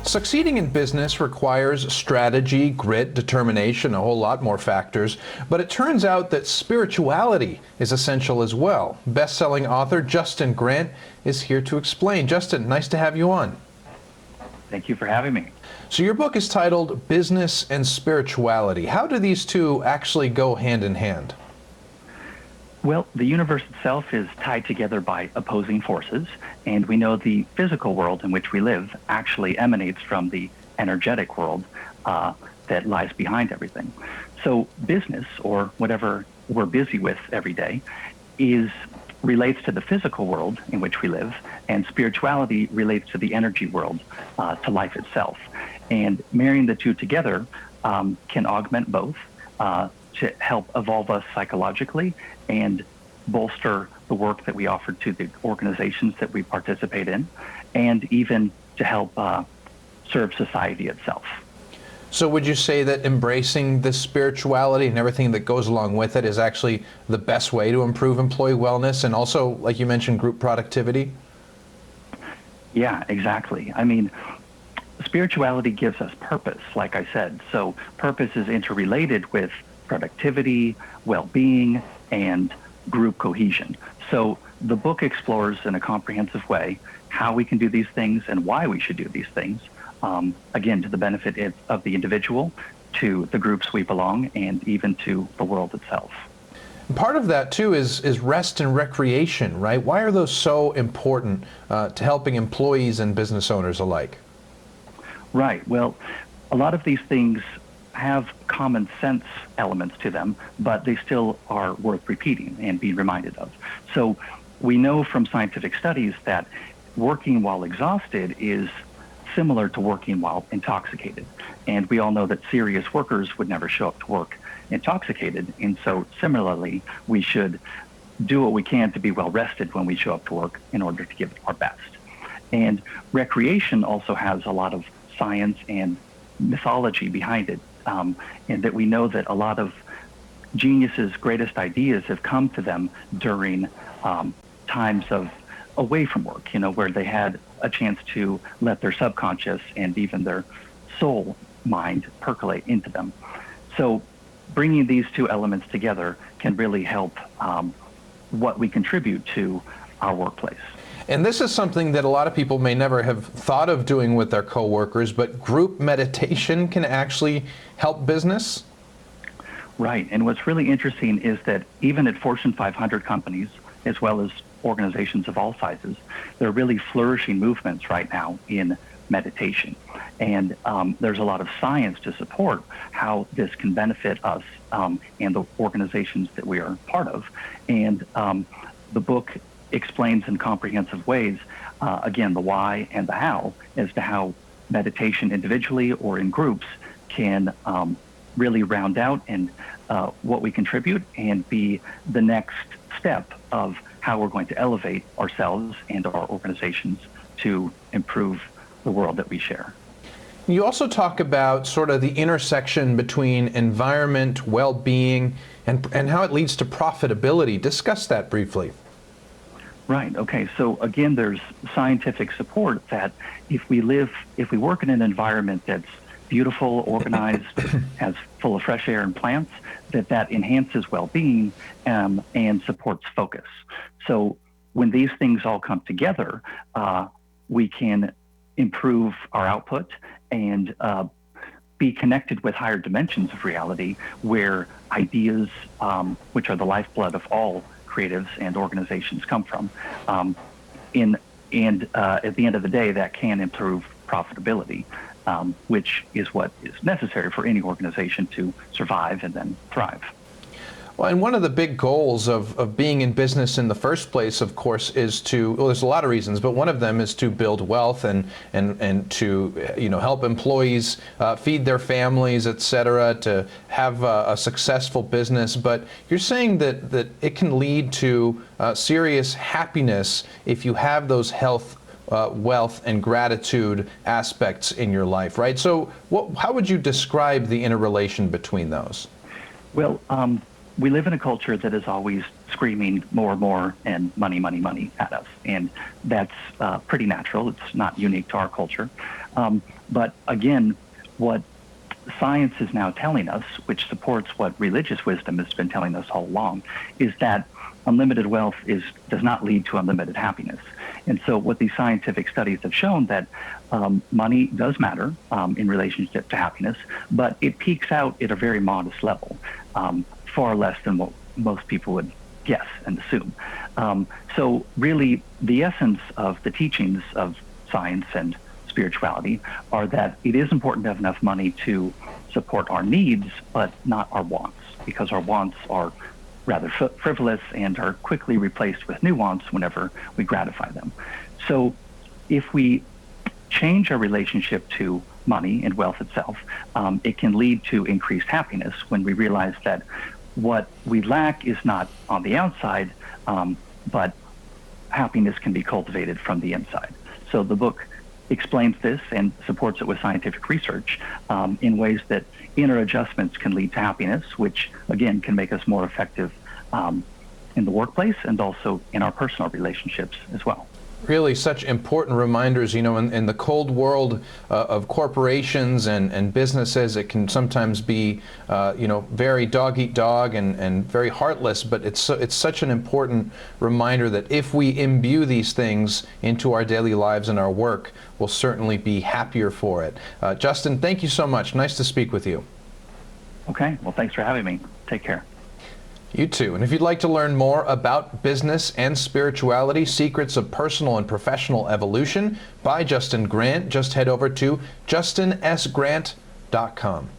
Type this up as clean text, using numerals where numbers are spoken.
Succeeding in business requires strategy, grit, determination, a whole lot more factors, but it turns out that spirituality is essential as well. Best-selling author Justin Grant is here to explain. Justin, nice to have you on. Thank you for having me. So your book is titled Business and Spirituality. How do these two actually go hand in hand? Well, the universe itself is tied together by opposing forces, and we know the physical world in which we live actually emanates from the energetic world that lies behind everything. So business, or whatever we're busy with every day, relates to the physical world in which we live, and spirituality relates to the energy world, to life itself. And marrying the two together can augment both to help evolve us psychologically and bolster the work that we offer to the organizations that we participate in, and even to help serve society itself. So would you say that embracing this spirituality and everything that goes along with it is actually the best way to improve employee wellness and also, like you mentioned, group productivity? Yeah, exactly. I mean, spirituality gives us purpose, like I said. So purpose is interrelated with productivity, well-being, and group cohesion. So the book explores in a comprehensive way how we can do these things and why we should do these things, again, to the benefit of the individual, to the groups we belong, and even to the world itself. Part of that, too, is rest and recreation, right? Why are those so important to helping employees and business owners alike? Right. Well, a lot of these things have common sense elements to them, but they still are worth repeating and being reminded of. So we know from scientific studies that working while exhausted is similar to working while intoxicated. And we all know that serious workers would never show up to work intoxicated. And so similarly, we should do what we can to be well rested when we show up to work in order to give it our best. And recreation also has a lot of science and mythology behind it, and that we know that a lot of geniuses' greatest ideas have come to them during times of away from work, where they had a chance to let their subconscious and even their soul mind percolate into them. So bringing these two elements together can really help what we contribute to our workplace. And this is something that a lot of people may never have thought of doing with their coworkers, but group meditation can actually help business? Right. And what's really interesting is that even at Fortune 500 companies, as well as organizations of all sizes, there are really flourishing movements right now in meditation. And there's a lot of science to support how this can benefit us and the organizations that we are part of. And the book explains in comprehensive ways, again, the why and the how, as to how meditation individually or in groups can really round out and what we contribute and be the next step of how we're going to elevate ourselves and our organizations to improve the world that we share. You also talk about sort of the intersection between environment, well-being, and how it leads to profitability. Discuss that briefly. Right. Okay. So again, there's scientific support that if we work in an environment that's beautiful, organized, has full of fresh air and plants, that enhances well-being and supports focus. So when these things all come together, we can improve our output and be connected with higher dimensions of reality, where ideas, which are the lifeblood of all creatives and organizations, come from. At the end of the day, that can improve profitability, which is what is necessary for any organization to survive and then thrive. Well, and one of the big goals of being in business in the first place, of course, is to, well, there's a lot of reasons, but one of them is to build wealth and to help employees feed their families, et cetera, to have a successful business. But you're saying that it can lead to serious happiness if you have those health, wealth, and gratitude aspects in your life, right? So how would you describe the interrelation between those? Well, we live in a culture that is always screaming more and money at us. And that's pretty natural. It's not unique to our culture. But again, what science is now telling us, which supports what religious wisdom has been telling us all along, is that unlimited wealth does not lead to unlimited happiness. And so what these scientific studies have shown that money does matter in relationship to happiness, but it peaks out at a very modest level, far less than what most people would guess and assume. So really, the essence of the teachings of science and spirituality are that it is important to have enough money to support our needs, but not our wants, because our wants are rather frivolous and are quickly replaced with new wants whenever we gratify them. So if we change our relationship to money and wealth itself, it can lead to increased happiness when we realize that what we lack is not on the outside, but happiness can be cultivated from the inside. So the book explains this and supports it with scientific research in ways that inner adjustments can lead to happiness, which again can make us more effective in the workplace and also in our personal relationships as well. Really such important reminders, in the cold world of corporations and businesses. It can sometimes be, very dog eat dog and very heartless, but it's such an important reminder that if we imbue these things into our daily lives and our work, we'll certainly be happier for it. Justin, thank you so much. Nice to speak with you. Okay, well, thanks for having me. Take care. You too. And if you'd like to learn more about business and spirituality, secrets of personal and professional evolution by Justin Grant, just head over to justinsgrant.com.